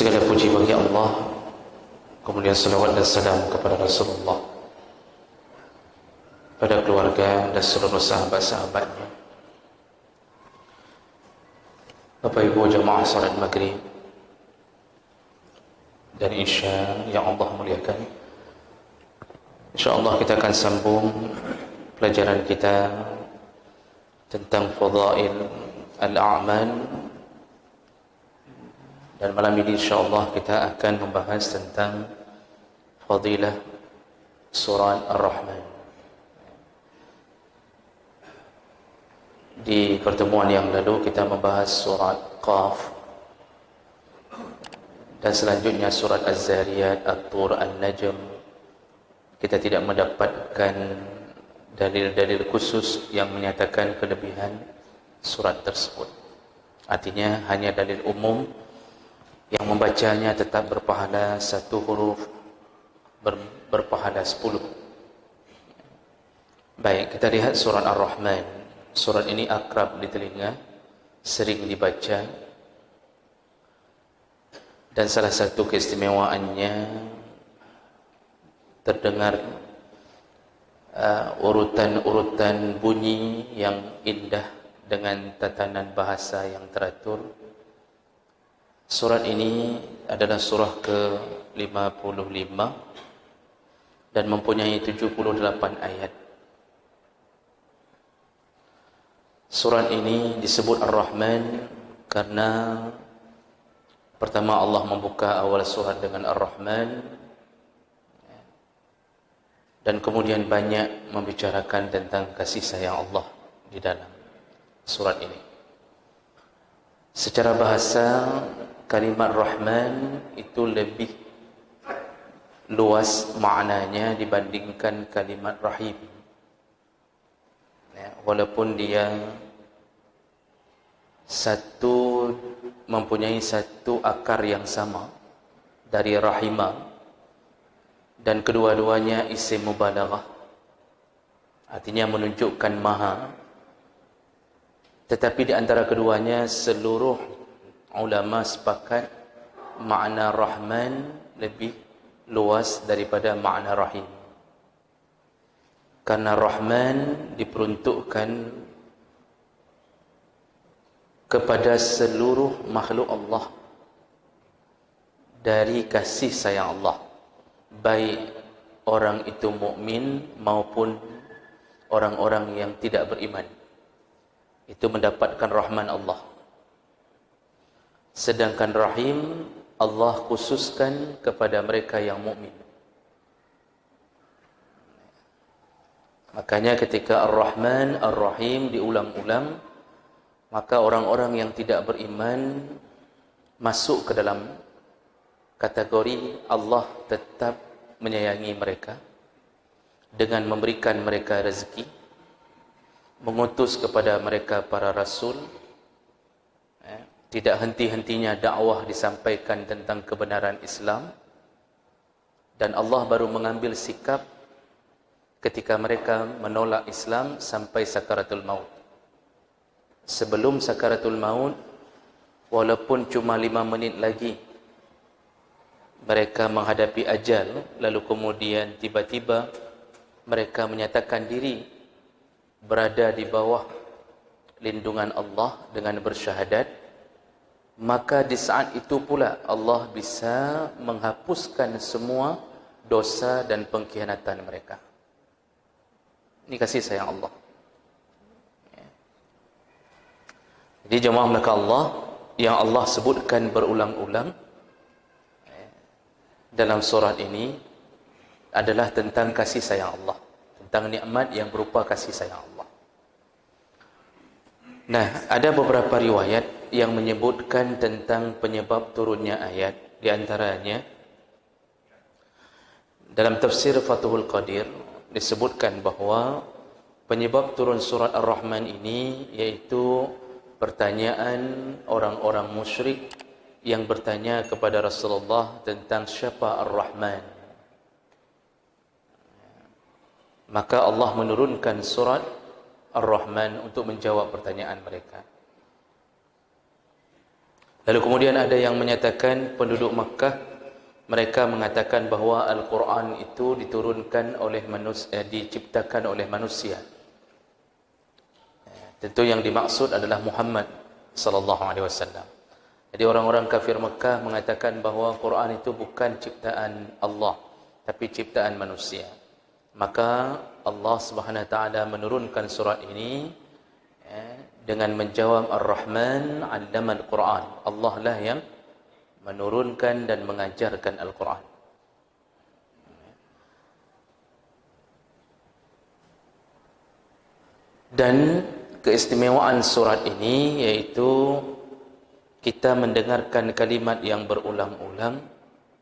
Segala puji bagi Allah, kemudian salawat dan salam kepada Rasulullah, pada keluarga dan seluruh sahabat-sahabatnya. Bapak Ibu jamaah salat maghrib dan isya yang Allah muliakan, InsyaAllah kita akan sambung pelajaran kita tentang fadail al-a'mal. Dan malam ini insyaAllah kita akan membahas tentang fadilah surah Ar-Rahman. Di pertemuan yang lalu kita membahas surat Qaf, dan selanjutnya surat Az-Zariyat, At-Tur, An-Najm. Kita tidak mendapatkan dalil-dalil khusus yang menyatakan kelebihan surat tersebut. Artinya hanya dalil umum yang membacanya tetap berpahala satu huruf, berpahala 10. Baik, kita lihat surat Ar-Rahman. Surat ini akrab di telinga, sering dibaca, dan salah satu keistimewaannya terdengar urutan-urutan bunyi yang indah dengan tatanan bahasa yang teratur. Surat ini adalah surah ke-55 dan mempunyai 78 ayat. Surat ini disebut Ar-Rahman karena pertama Allah membuka awal surat dengan Ar-Rahman, dan kemudian banyak membicarakan tentang kasih sayang Allah di dalam surat ini. Secara bahasa, kalimat Rahman itu lebih luas maknanya dibandingkan kalimat Rahim. Walaupun dia mempunyai satu akar yang sama dari rahimah, dan kedua-duanya isim mubalaghah, artinya menunjukkan maha. Tetapi di antara keduanya seluruh ulama sepakat makna Rahman lebih luas daripada makna Rahim. Karena Rahman diperuntukkan kepada seluruh makhluk Allah dari kasih sayang Allah, baik orang itu mukmin maupun orang-orang yang tidak beriman, itu mendapatkan rahman Allah. Sedangkan Rahim Allah khususkan kepada mereka yang mukmin. Makanya ketika Ar-Rahman, Ar-Rahim diulang-ulang, maka orang-orang yang tidak beriman masuk ke dalam kategori Allah tetap menyayangi mereka dengan memberikan mereka rezeki, mengutus kepada mereka para rasul, tidak henti-hentinya dakwah disampaikan tentang kebenaran Islam, dan Allah baru mengambil sikap ketika mereka menolak Islam sampai sakaratul maut. Sebelum sakaratul maut, walaupun cuma 5 menit lagi mereka menghadapi ajal, lalu kemudian tiba-tiba mereka menyatakan diri berada di bawah lindungan Allah dengan bersyahadat, maka di saat itu pula Allah bisa menghapuskan semua dosa dan pengkhianatan mereka. Ini kasih sayang Allah. Jadi jemaah maka Allah yang Allah sebutkan berulang-ulang dalam surat ini adalah tentang kasih sayang Allah, tentang nikmat yang berupa kasih sayang Allah. Nah, ada beberapa riwayat yang menyebutkan tentang penyebab turunnya ayat. Di antaranya dalam tafsir Fathul Qadir disebutkan bahawa penyebab turun surat Ar-Rahman ini yaitu pertanyaan orang-orang musyrik yang bertanya kepada Rasulullah tentang siapa Ar-Rahman. Maka Allah menurunkan surat Ar-Rahman untuk menjawab pertanyaan mereka. Lalu kemudian ada yang menyatakan penduduk Makkah, mereka mengatakan bahawa Al-Quran itu diturunkan oleh manusia, diciptakan oleh manusia. Tentu yang dimaksud adalah Muhammad sallallahu alaihi wasallam. Jadi orang-orang kafir Makkah mengatakan bahawa Quran itu bukan ciptaan Allah, tapi ciptaan manusia. Maka Allah Subhanahu wa taala menurunkan surat ini dengan menjawab Ar-Rahman 'allamal Quran. Allah lah yang menurunkan dan mengajarkan Al-Quran. Dan keistimewaan surat ini yaitu kita mendengarkan kalimat yang berulang-ulang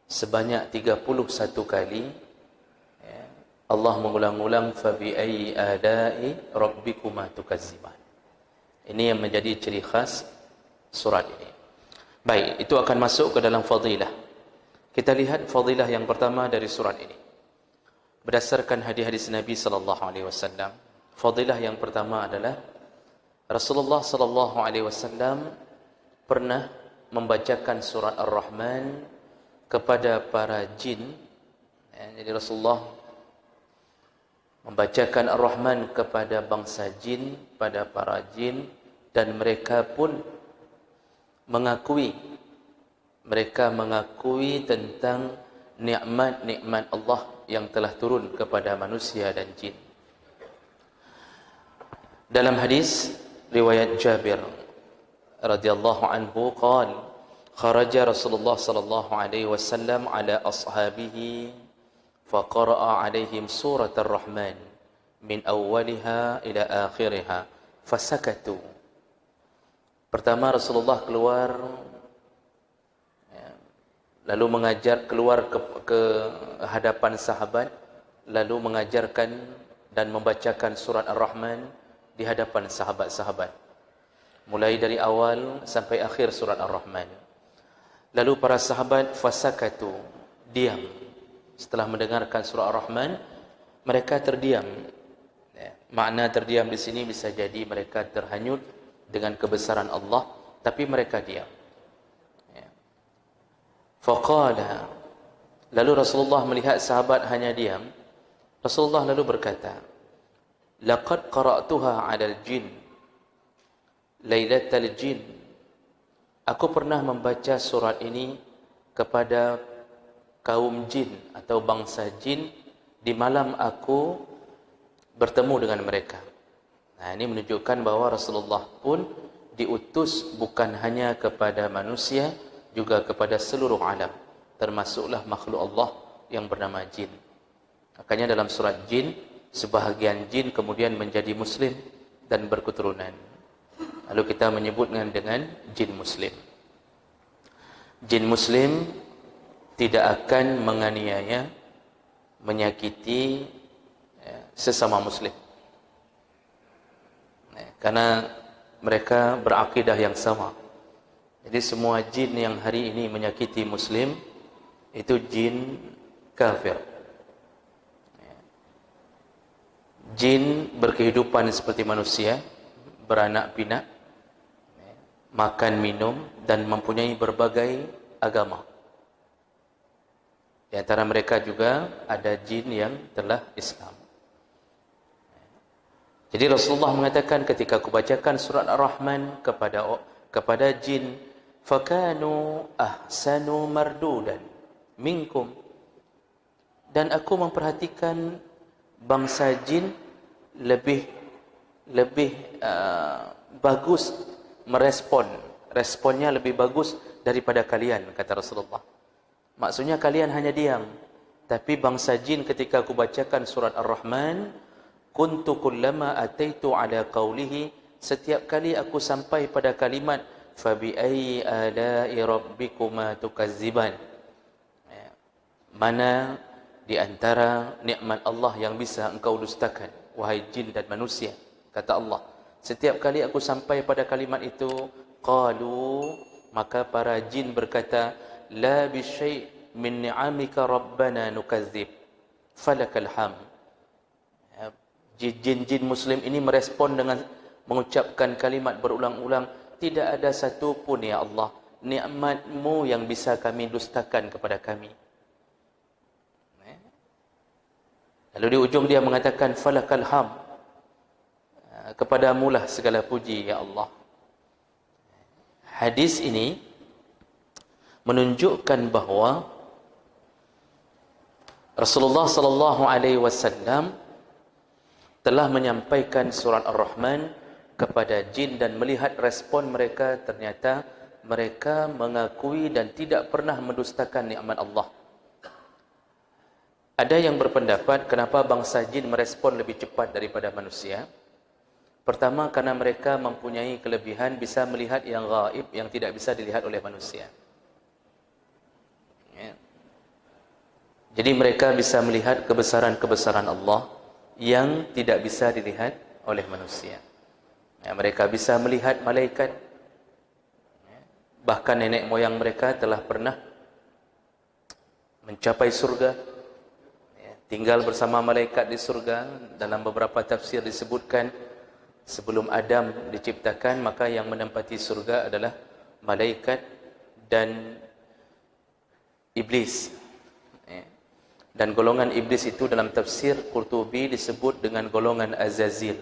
sebanyak 31 kali. Allah mengulang-ulang fa bi ayyi ala'i rabbikuma tukazziban. Ini yang menjadi ciri khas surat ini. Baik, itu akan masuk ke dalam fadilah. Kita lihat fadilah yang pertama dari surat ini. Berdasarkan hadis-hadis Nabi sallallahu alaihi wasallam, fadilah yang pertama adalah Rasulullah sallallahu alaihi wasallam pernah membacakan surat Ar-Rahman kepada para jin. Jadi Rasulullah membacakan Ar-Rahman kepada bangsa jin, pada para jin, dan mereka pun mengakui tentang nikmat-nikmat Allah yang telah turun kepada manusia dan jin. Dalam hadis riwayat Jabir radhiyallahu anhu qala kharaja Rasulullah sallallahu alaihi wasallam ala ashabihi faqara'a alaihim surat Ar-Rahman min awwaliha ila akhiriha fasakatu. Pertama Rasulullah keluar lalu keluar ke hadapan sahabat, lalu mengajarkan dan membacakan surat Ar-Rahman di hadapan sahabat-sahabat, mulai dari awal sampai akhir surat Ar-Rahman. Lalu para sahabat fasakatu, diam. Setelah mendengarkan surat Ar-Rahman, mereka terdiam. Makna terdiam di sini bisa jadi mereka terhanyut dengan kebesaran Allah, tapi mereka diam. Faqala, lalu Rasulullah melihat sahabat hanya diam. Rasulullah lalu berkata, laqad qara'tuha 'alal jin lailatal jin. Aku pernah membaca surat ini kepada kaum jin atau bangsa jin di malam aku bertemu dengan mereka. Nah, ini menunjukkan bahawa Rasulullah pun diutus bukan hanya kepada manusia, juga kepada seluruh alam, termasuklah makhluk Allah yang bernama jin. Makanya dalam surat jin, sebahagian jin kemudian menjadi muslim dan berketurunan. Lalu kita menyebutnya dengan jin muslim. Jin muslim tidak akan menganiaya, menyakiti sesama muslim. Karena mereka berakidah yang sama. Jadi semua jin yang hari ini menyakiti muslim itu jin kafir. Jin berkehidupan seperti manusia, beranak pinak, makan minum, dan mempunyai berbagai agama. Di antara mereka juga ada jin yang telah Islam. Jadi Rasulullah mengatakan ketika aku bacakan surat Ar-Rahman kepada jin, fakanu ahsanu mardudan minkum, dan aku memperhatikan bangsa jin lebih bagus responnya lebih bagus daripada kalian, kata Rasulullah. Maksudnya kalian hanya diam, tapi bangsa jin ketika aku bacakan surat Ar-Rahman, kuntu kullama ataitu ala qawlihi, setiap kali aku sampai pada kalimat fa bi ayyi ala'i rabbikuma tukazziban, mana di antara nikmat Allah yang bisa engkau dustakan wahai jin dan manusia, kata Allah. Setiap kali aku sampai pada kalimat itu, qalu, maka para jin berkata, la bi syai' min ni'amika rabbana nukazzib falakal hamd. Jin-jin muslim ini merespon dengan mengucapkan kalimat berulang-ulang, tidak ada satu pun ya Allah nikmat-Mu yang bisa kami dustakan kepada kami. Lalu di ujung dia mengatakan falakal ham, kepadamu lah segala puji ya Allah. Hadis ini menunjukkan bahawa Rasulullah sallallahu alaihi wasallam telah menyampaikan surat Ar-Rahman kepada jin dan melihat respon mereka, ternyata mereka mengakui dan tidak pernah mendustakan nikmat Allah. Ada yang berpendapat kenapa bangsa jin merespon lebih cepat daripada manusia? Pertama, karena mereka mempunyai kelebihan bisa melihat yang gaib yang tidak bisa dilihat oleh manusia. Ya. Jadi mereka bisa melihat kebesaran-kebesaran Allah yang tidak bisa dilihat oleh manusia. Ya, mereka bisa melihat malaikat. Ya. Bahkan nenek moyang mereka telah pernah mencapai surga, ya, tinggal bersama malaikat di surga. Dalam beberapa tafsir disebutkan sebelum Adam diciptakan, maka yang menempati surga adalah malaikat dan iblis. Dan golongan iblis itu dalam tafsir Qurtubi disebut dengan golongan Azazil.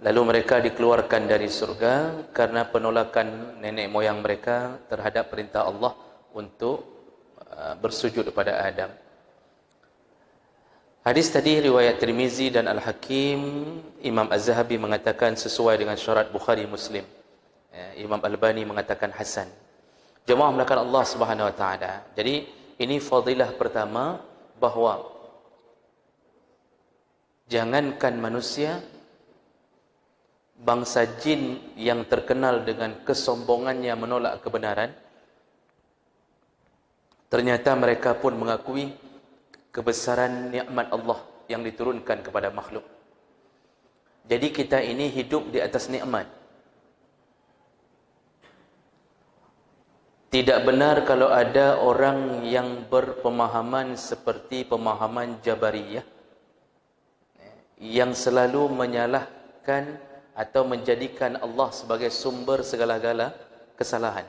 Lalu mereka dikeluarkan dari surga karena penolakan nenek moyang mereka terhadap perintah Allah untuk bersujud kepada Adam. Hadis tadi riwayat Tirmizi dan Al-Hakim. Imam Az-Zahabi mengatakan sesuai dengan syarat Bukhari Muslim. Imam Albani mengatakan hasan. Jemaah melakukan Allah Subhanahu wa taala. Jadi ini fadilah pertama, bahawa jangankan manusia, bangsa jin yang terkenal dengan kesombongannya menolak kebenaran, ternyata mereka pun mengakui kebesaran nikmat Allah yang diturunkan kepada makhluk. Jadi kita ini hidup di atas nikmat. Tidak benar kalau ada orang yang berpemahaman seperti pemahaman Jabariyah yang selalu menyalahkan atau menjadikan Allah sebagai sumber segala-gala kesalahan.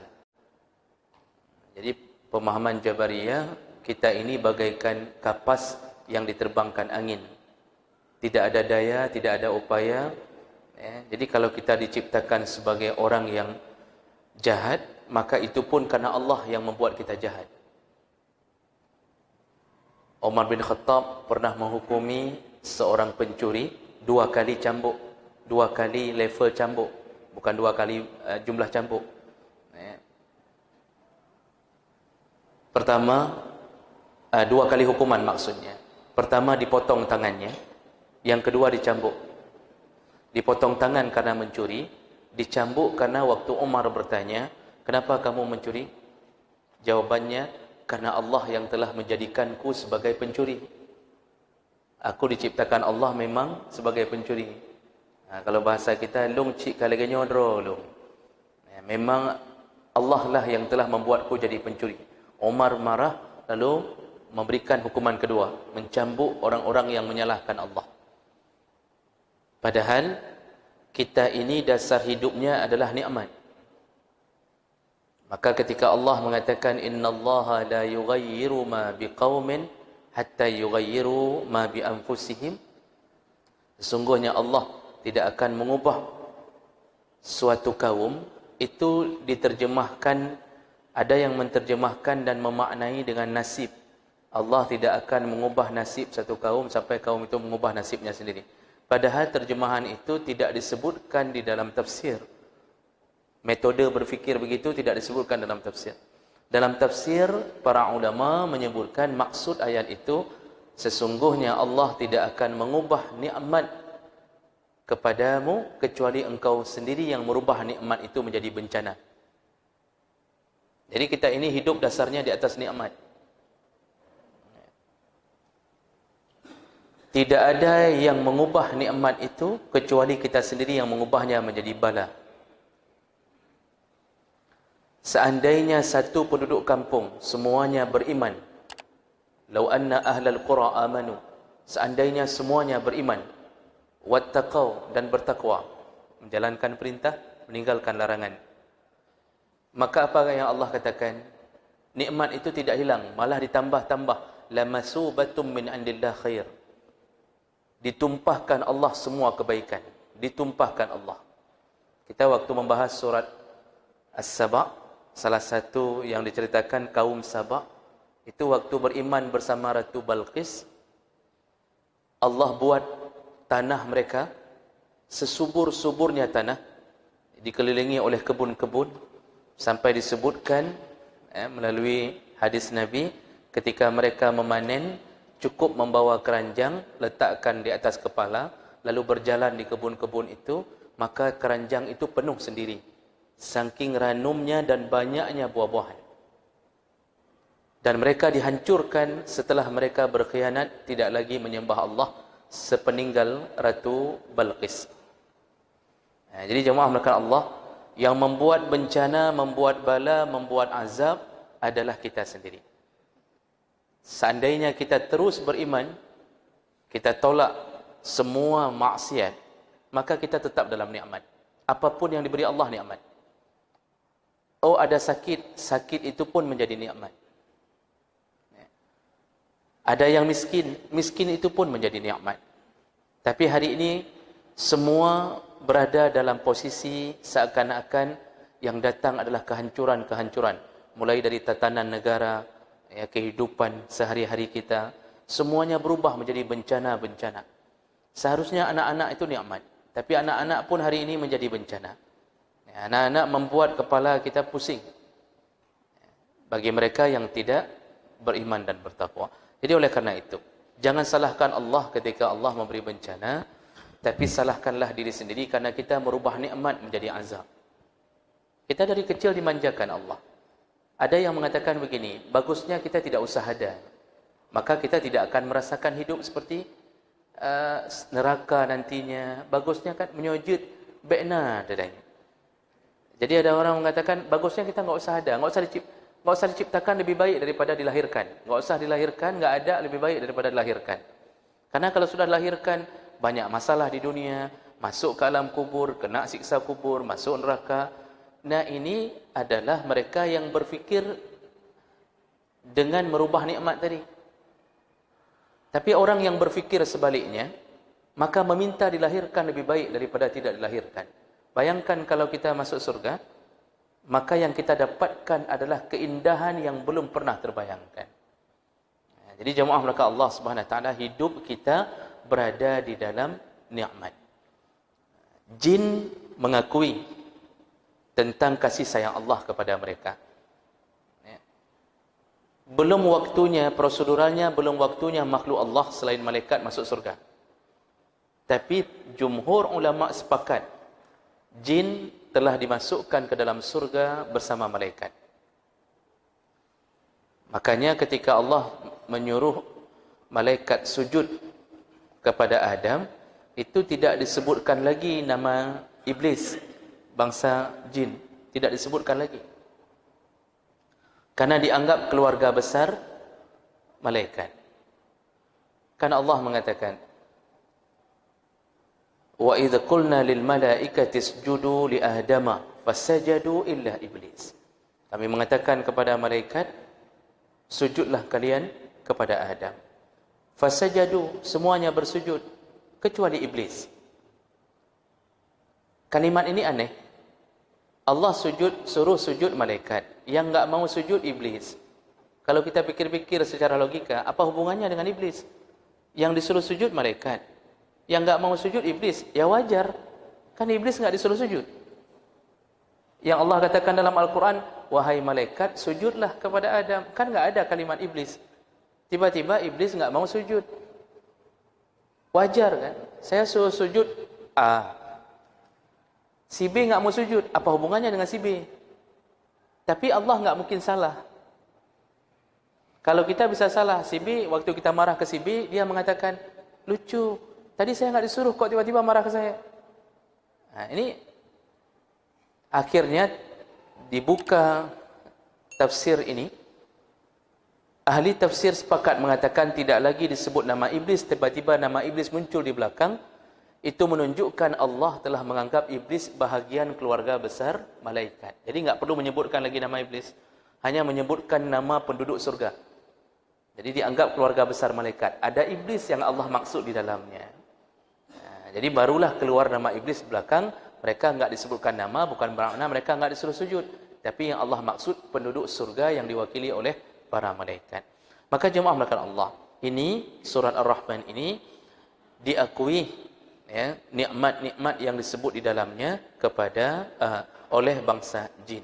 Jadi pemahaman Jabariyah, kita ini bagaikan kapas yang diterbangkan angin. Tidak ada daya, tidak ada upaya. Jadi kalau kita diciptakan sebagai orang yang jahat, maka itu pun karena Allah yang membuat kita jahat. Umar bin Khattab pernah menghukumi seorang pencuri 2 kali cambuk, 2 kali level cambuk, bukan 2 kali jumlah cambuk. Pertama, 2 kali hukuman maksudnya. Pertama dipotong tangannya, yang kedua dicambuk. Dipotong tangan karena mencuri, dicambuk karena waktu Umar bertanya, kenapa kamu mencuri? Jawabannya, karena Allah yang telah menjadikanku sebagai pencuri. Aku diciptakan Allah memang sebagai pencuri. Kalau bahasa kita, lung cik kali nyodro lung. Memang Allah lah yang telah membuatku jadi pencuri. Umar marah, lalu memberikan hukuman kedua, mencambuk orang-orang yang menyalahkan Allah. Padahal kita ini dasar hidupnya adalah nikmat. Maka ketika Allah mengatakan innallaha la yughayyiru ma biqaumin hatta yughayyiru ma bi anfusihim, sesungguhnya Allah tidak akan mengubah suatu kaum. Itu diterjemahkan, ada yang menterjemahkan dan memaknai dengan nasib. Allah tidak akan mengubah nasib satu kaum sampai kaum itu mengubah nasibnya sendiri. Padahal terjemahan itu tidak disebutkan di dalam tafsir. Metode berfikir begitu tidak disebutkan dalam tafsir. Dalam tafsir, para ulama menyebutkan maksud ayat itu, sesungguhnya Allah tidak akan mengubah nikmat kepadamu kecuali engkau sendiri yang merubah nikmat itu menjadi bencana. Jadi kita ini hidup dasarnya di atas nikmat. Tidak ada yang mengubah nikmat itu kecuali kita sendiri yang mengubahnya menjadi bala. Seandainya satu penduduk kampung semuanya beriman, lau anna ahlal qura amanu, seandainya semuanya beriman, wattaqau dan bertakwa, menjalankan perintah, meninggalkan larangan. Maka apa yang Allah katakan? Nikmat itu tidak hilang, malah ditambah-tambah. Lamasubatum min indillah khair. Ditumpahkan Allah semua kebaikan. Ditumpahkan Allah. Kita waktu membahas surat As-Saba, salah satu yang diceritakan kaum Saba, itu waktu beriman bersama Ratu Balqis, Allah buat tanah mereka sesubur-suburnya tanah, dikelilingi oleh kebun-kebun, sampai disebutkan melalui hadis Nabi, ketika mereka memanen, cukup membawa keranjang, letakkan di atas kepala, lalu berjalan di kebun-kebun itu, maka keranjang itu penuh sendiri, saking ranumnya dan banyaknya buah-buahan. Dan mereka dihancurkan setelah mereka berkhianat, tidak lagi menyembah Allah sepeninggal Ratu Balqis. Jadi jemaah melakukan Allah, yang membuat bencana, membuat bala, membuat azab adalah kita sendiri. Seandainya kita terus beriman, kita tolak semua maksiat, maka kita tetap dalam nikmat. Apapun yang diberi Allah nikmat. Oh, ada sakit, sakit itu pun menjadi nikmat. Ada yang miskin, miskin itu pun menjadi nikmat. Tapi hari ini semua berada dalam posisi seakan-akan yang datang adalah kehancuran-kehancuran. Mulai dari tatanan negara, kehidupan sehari-hari kita, semuanya berubah menjadi bencana-bencana. Seharusnya anak-anak itu nikmat, tapi anak-anak pun hari ini menjadi bencana. Anak-anak membuat kepala kita pusing bagi mereka yang tidak beriman dan bertakwa. Jadi oleh karena itu, jangan salahkan Allah ketika Allah memberi bencana, tapi salahkanlah diri sendiri karena kita merubah nikmat menjadi azab. Kita dari kecil dimanjakan Allah. Ada yang mengatakan begini, bagusnya kita tidak usah ada, maka kita tidak akan merasakan hidup seperti neraka nantinya. Bagusnya kan menyujud be'na dadanya. Jadi ada orang mengatakan bagusnya kita nggak usah ada, nggak usah diciptakan, lebih baik daripada dilahirkan. Nggak usah dilahirkan, nggak ada, lebih baik daripada dilahirkan. Karena kalau sudah dilahirkan, banyak masalah di dunia, masuk ke alam kubur, kena siksa kubur, masuk neraka. Nah, ini adalah mereka yang berfikir dengan merubah nikmat tadi. Tapi orang yang berfikir sebaliknya, maka meminta dilahirkan lebih baik daripada tidak dilahirkan. Bayangkan kalau kita masuk surga, maka yang kita dapatkan adalah keindahan yang belum pernah terbayangkan. Jadi jemaah maka Allah Subhanahu wa taala, hidup kita berada di dalam nikmat. Jin mengakui tentang kasih sayang Allah kepada mereka. Belum waktunya, proseduralnya belum waktunya makhluk Allah selain malaikat masuk surga. Tapi jumhur ulama sepakat, jin telah dimasukkan ke dalam surga bersama malaikat. Makanya ketika Allah menyuruh malaikat sujud kepada Adam, itu tidak disebutkan lagi nama iblis, bangsa jin, tidak disebutkan lagi. Karena dianggap keluarga besar malaikat. Karena Allah mengatakan, wa idh qulna lil malaikati isjudu li Adama fasajadu illa iblis. Kami mengatakan kepada malaikat, sujudlah kalian kepada Adam. Fasajadu, semuanya bersujud kecuali iblis. Kalimat ini aneh. Allah suruh sujud malaikat, yang enggak mau sujud iblis. Kalau kita pikir-pikir secara logika, apa hubungannya dengan iblis? Yang disuruh sujud malaikat, yang enggak mau sujud iblis. Ya wajar, kan iblis enggak disuruh sujud. Yang Allah katakan dalam Al-Quran, wahai malaikat, sujudlah kepada Adam. Kan enggak ada kalimat iblis. Tiba-tiba iblis enggak mau sujud. Wajar kan? Saya suruh sujud A, si B enggak mau sujud. Apa hubungannya dengan si B? Tapi Allah enggak mungkin salah. Kalau kita bisa salah, si B waktu kita marah ke si B, dia mengatakan, lucu, tadi saya enggak disuruh kok tiba-tiba marah ke saya. Nah, ini akhirnya dibuka tafsir ini. Ahli tafsir sepakat mengatakan tidak lagi disebut nama iblis, tiba-tiba nama iblis muncul di belakang. itu menunjukkan Allah telah menganggap iblis bahagian keluarga besar malaikat. Jadi enggak perlu menyebutkan lagi nama iblis, hanya menyebutkan nama penduduk surga. Jadi dianggap keluarga besar malaikat. Ada iblis yang Allah maksud di dalamnya. Jadi barulah keluar nama iblis belakang. Mereka enggak disebutkan nama, bukan bermakna mereka enggak disuruh sujud. Tapi yang Allah maksud penduduk surga yang diwakili oleh para malaikat. Maka jemaah melakukan Allah. Ini surat Ar-Rahman ini diakui ya, nikmat-nikmat yang disebut di dalamnya kepada oleh bangsa jin.